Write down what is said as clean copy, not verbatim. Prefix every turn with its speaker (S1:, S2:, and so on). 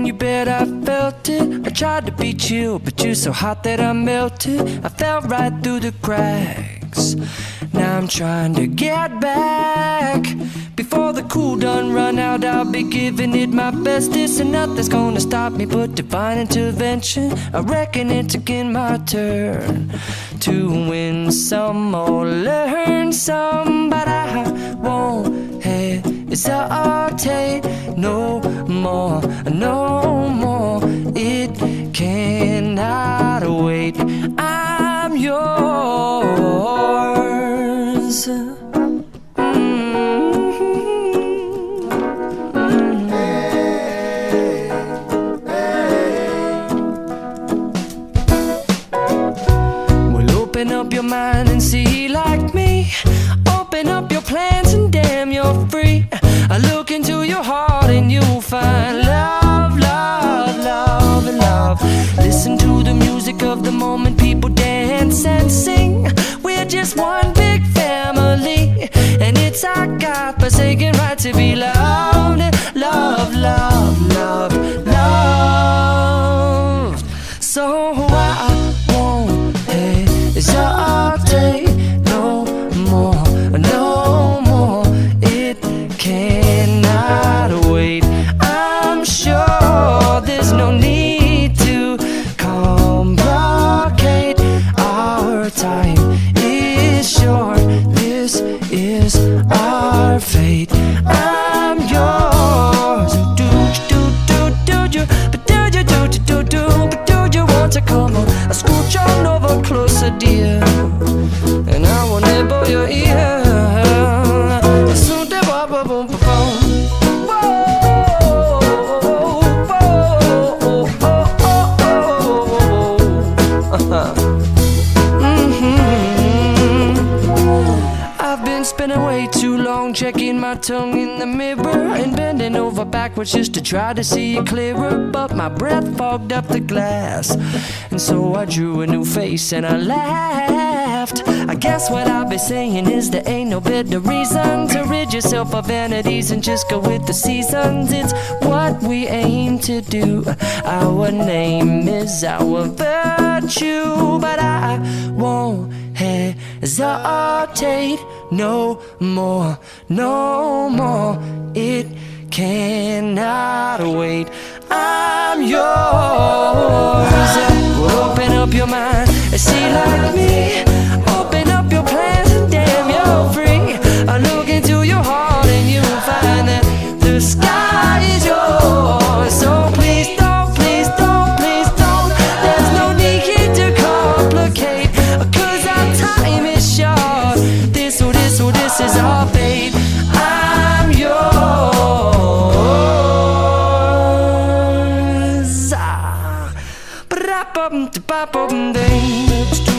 S1: you bet I felt it. I tried to be chill, but you're so hot that I melted. I fell right through the cracks. Now I'm trying to get back. Before the cool done run out, I'll be giving it my best. This and nothing's gonna stop me but divine intervention. I reckon it's again my turn to win some or learn some, but I won't hesitate no more, no more. It cannot wait. I'm yours. Open up your mind and see like me. Open up your plans and damn, you're free. I look into your heart and you'll find love, love, love, and love. Listen to the music of the moment, people dance and sing. We're just one big family, and it's our God-forsaken right to be loved. Love, love, love, love. So I won't hesitate no more, no more. It cannot wait. I'm sure there's no need to complicate. Our time is short. This is our fate. I'm yours. Do you? But do you want to come on? I scooch on over closer, dear, and I will nibble your ear. Soon the boom, boom, boom, boom. I've been spending way too long checking my tongue in the mirror and bending over backwards just to try to see it clearer, but my breath fogged up the glass, and so I drew a new face and I laughed. I guess what I'll be saying is there ain't no better reason to rid yourself of vanities and just go with the seasons. It's what we aim to do. Our name is our virtue, but I won't hesitate no more, no more. It cannot wait. I'm yours. Open up your mind and see like me. Open up your plans and damn, you're free. I look into your heart and you'll find that the sky is yours. So please don't, please don't, please don't. There's no need here to complicate, 'cause our time is short. This is our fate. I'm yours. Ba-da-bum-da-ba-bum-ding.